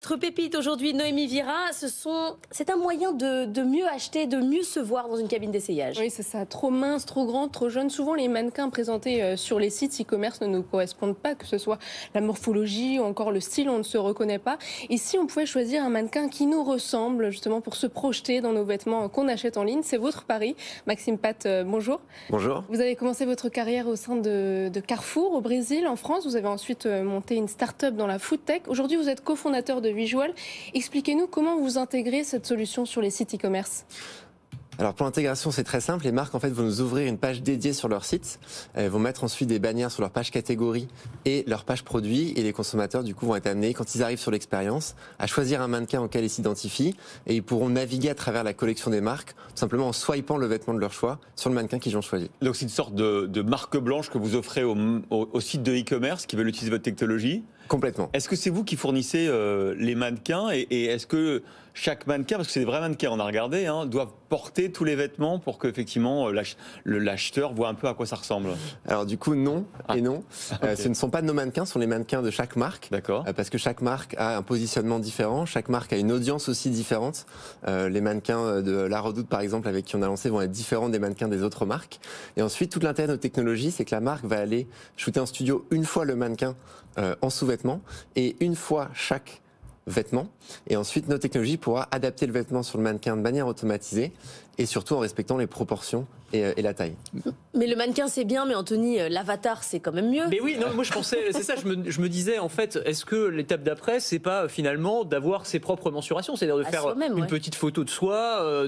Notre pépite aujourd'hui, Noémie Vira, c'est un moyen de mieux acheter, de mieux se voir dans une cabine d'essayage. Oui, c'est ça. Trop mince, trop grande, trop jeune. Souvent, les mannequins présentés sur les sites e-commerce ne nous correspondent pas, que ce soit la morphologie ou encore le style, on ne se reconnaît pas. Ici, on pouvait choisir un mannequin qui nous ressemble, justement, pour se projeter dans nos vêtements qu'on achète en ligne. C'est votre pari. Maxime Pat, bonjour. Bonjour. Vous avez commencé votre carrière au sein de Carrefour, au Brésil, en France. Vous avez ensuite monté une start-up dans la food tech. Aujourd'hui, vous êtes cofondateur de Visual. Expliquez-nous comment vous intégrez cette solution sur les sites e-commerce. Alors pour l'intégration, c'est très simple. Les marques en fait vont nous ouvrir une page dédiée sur leur site. Elles vont mettre ensuite des bannières sur leur page catégorie et leur page produit. Et les consommateurs du coup vont être amenés, quand ils arrivent sur l'expérience, à choisir un mannequin auquel ils s'identifient. Et ils pourront naviguer à travers la collection des marques, tout simplement en swipant le vêtement de leur choix sur le mannequin qu'ils ont choisi. Donc c'est une sorte de marque blanche que vous offrez au site de e-commerce qui veulent utiliser votre technologie. Complètement. Est-ce que c'est vous qui fournissez les mannequins et est-ce que chaque mannequin, parce que c'est des vrais mannequins, on a regardé, doivent porter tous les vêtements pour qu'effectivement l'acheteur voit un peu à quoi ça ressemble? Alors du coup non et non. Okay. Ce ne sont pas nos mannequins, ce sont les mannequins de chaque marque. D'accord. Parce que chaque marque a un positionnement différent, chaque marque a une audience aussi différente. Les mannequins de La Redoute par exemple avec qui on a lancé vont être différents des mannequins des autres marques. Et ensuite toute l'intérêt de notre technologie, c'est que la marque va aller shooter en studio une fois le mannequin en sous-vêtements et une fois chaque vêtement. Et ensuite, notre technologie pourra adapter le vêtement sur le mannequin de manière automatisée et surtout en respectant les proportions et la taille. Mais le mannequin c'est bien, mais Anthony, l'avatar c'est quand même mieux. Mais oui, non, moi je pensais, c'est ça, je me disais en fait, est-ce que l'étape d'après, c'est pas finalement d'avoir ses propres mensurations, c'est-à-dire de faire une petite photo de soi,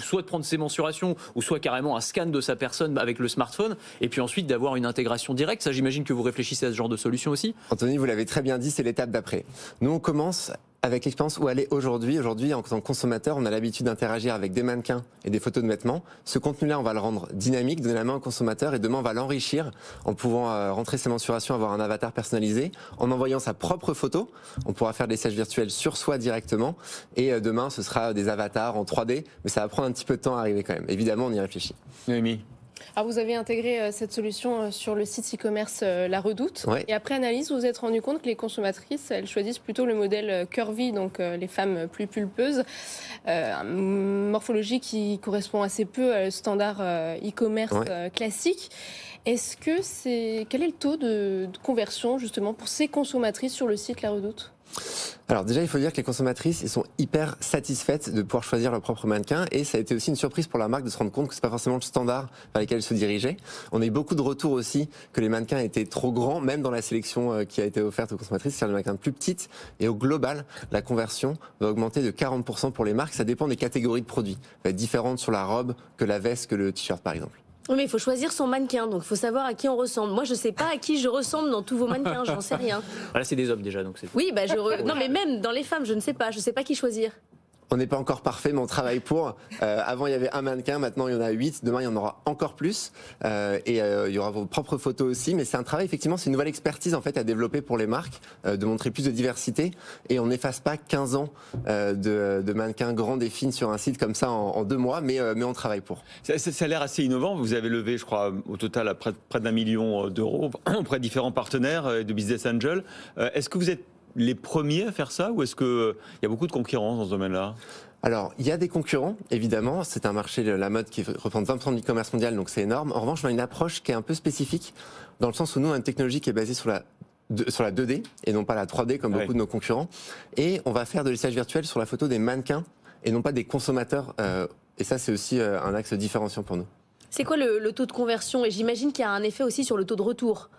soit de prendre ses mensurations, ou soit carrément un scan de sa personne avec le smartphone, et puis ensuite d'avoir une intégration directe. Ça, j'imagine que vous réfléchissez à ce genre de solution aussi. Anthony, vous l'avez très bien dit, c'est l'étape d'après. Nous, on commence avec l'expérience où elle est aujourd'hui. Aujourd'hui, en tant que consommateur, on a l'habitude d'interagir avec des mannequins et des photos de vêtements. Ce contenu-là, on va le rendre dynamique, donner la main au consommateur et demain, on va l'enrichir en pouvant rentrer ses mensurations, avoir un avatar personnalisé. En envoyant sa propre photo, on pourra faire des sièges virtuels sur soi directement et demain, ce sera des avatars en 3D, mais ça va prendre un petit peu de temps à arriver quand même. Évidemment, on y réfléchit. Noémie. Alors vous avez intégré cette solution sur le site e-commerce La Redoute. Ouais. Et après analyse, vous vous êtes rendu compte que les consommatrices, elles choisissent plutôt le modèle curvy, donc les femmes plus pulpeuses. Une morphologie qui correspond assez peu au standard e-commerce classique. Quel est le taux de conversion justement pour ces consommatrices sur le site La Redoute ? Alors déjà, il faut dire que les consommatrices, elles sont hyper satisfaites de pouvoir choisir leur propre mannequin et ça a été aussi une surprise pour la marque de se rendre compte que c'est pas forcément le standard vers lequel elles se dirigeaient. On a eu beaucoup de retours aussi que les mannequins étaient trop grands, même dans la sélection qui a été offerte aux consommatrices, c'est-à-dire les mannequins plus petites. Et au global, la conversion va augmenter de 40% pour les marques. Ça dépend des catégories de produits. Elle va être différente sur la robe que la veste, que le t-shirt par exemple. Oui, mais il faut choisir son mannequin, donc il faut savoir à qui on ressemble. Moi, je ne sais pas à qui je ressemble dans tous vos mannequins, j'en sais rien. Là, c'est des hommes déjà, donc c'est... Oui, non, mais même dans les femmes, je ne sais pas qui choisir. On n'est pas encore parfait, mais on travaille pour. Avant, il y avait un mannequin, maintenant, il y en a 8. Demain, il y en aura encore plus. Il y aura vos propres photos aussi. Mais c'est un travail, effectivement, c'est une nouvelle expertise en fait, à développer pour les marques, de montrer plus de diversité. Et on n'efface pas 15 ans de mannequins grands et fines sur un site comme ça en 2 mois, mais on travaille pour. Ça a l'air assez innovant. Vous avez levé, je crois, au total, à près d'1 million d'euros auprès de différents partenaires de Business Angel. Est-ce que vous êtes les premiers à faire ça ou est-ce qu'il y a beaucoup de concurrence dans ce domaine-là ? Alors, il y a des concurrents, évidemment. C'est un marché, la mode, qui représente 20% de l'e-commerce mondial, donc c'est énorme. En revanche, on a une approche qui est un peu spécifique, dans le sens où nous, on a une technologie qui est basée sur la 2D et non pas la 3D, comme beaucoup de nos concurrents. Et on va faire de l'essayage virtuel sur la photo des mannequins et non pas des consommateurs. Et ça, c'est aussi un axe différenciant pour nous. C'est quoi le taux de conversion ? Et j'imagine qu'il y a un effet aussi sur le taux de retour.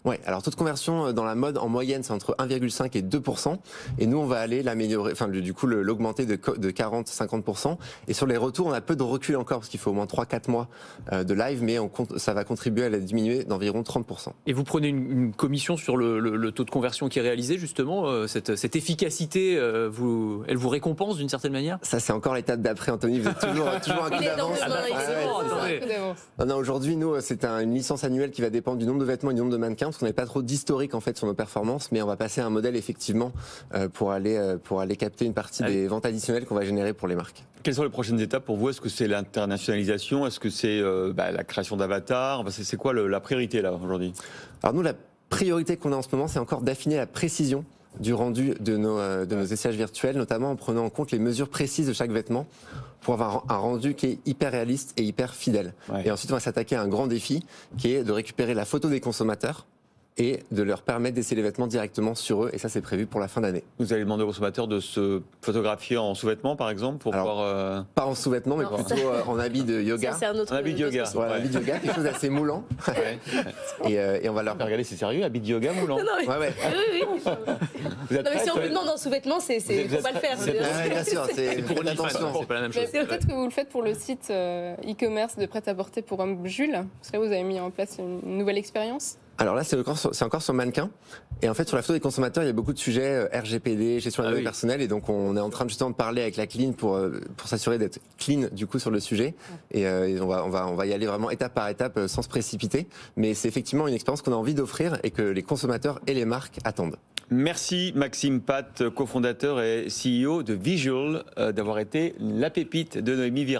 Ouais, alors taux de conversion dans la mode en moyenne c'est entre 1,5 et 2%, et nous on va aller l'améliorer, enfin du coup l'augmenter de 40-50%. Et sur les retours on a peu de recul encore parce qu'il faut au moins 3-4 mois de live, mais ça va contribuer à la diminuer d'environ 30%. Et vous prenez une commission sur le taux de conversion qui est réalisé justement, cette efficacité, elle vous récompense d'une certaine manière ? Ça c'est encore l'étape d'après, Anthony, vous êtes toujours un coup d'avance. Non, aujourd'hui nous c'est une licence annuelle qui va dépendre du nombre de vêtements et du nombre de mannequins. Parce qu'on n'a pas trop d'historique en fait sur nos performances, mais on va passer à un modèle effectivement pour aller capter une partie des ventes additionnelles qu'on va générer pour les marques. Quelles sont les prochaines étapes pour vous? Est-ce que c'est l'internationalisation? Est-ce que c'est la création d'avatars? Enfin, c'est quoi la priorité là aujourd'hui? Alors nous, la priorité qu'on a en ce moment, c'est encore d'affiner la précision du rendu de nos essayages virtuels, notamment en prenant en compte les mesures précises de chaque vêtement pour avoir un rendu qui est hyper réaliste et hyper fidèle. Ouais. Et ensuite, on va s'attaquer à un grand défi qui est de récupérer la photo des consommateurs et de leur permettre d'essayer les vêtements directement sur eux. Et ça, c'est prévu pour la fin d'année. Vous allez demander aux consommateurs de se photographier en sous-vêtements, par exemple, pour pouvoir... Pas en sous-vêtements, mais plutôt en habit de yoga. Ça, c'est un autre, en habit de yoga. Voilà, habit de yoga, quelque chose d'assez moulant. Et on va leur... Regardez, c'est sérieux, habit de yoga moulant. Non, mais... Ouais. Oui. Non, mais si on vous demande en sous-vêtements, faut pas le faire. Bien sûr, c'est pour une attention. C'est pas la même chose. Peut-être que vous le faites pour le site e-commerce de prêt-à-porter pour hommes Jules. Parce que là, vous avez mis en place une nouvelle expérience. Alors là, c'est encore sur mannequin. Et en fait, sur la photo des consommateurs, il y a beaucoup de sujets RGPD, gestion des données personnelles. Et donc, on est en train justement de parler avec la CLIN pour s'assurer d'être clean du coup sur le sujet. Et on va y aller vraiment étape par étape sans se précipiter. Mais c'est effectivement une expérience qu'on a envie d'offrir et que les consommateurs et les marques attendent. Merci Maxime Pat, cofondateur et CEO de Visual, d'avoir été la pépite de Noémie Vira.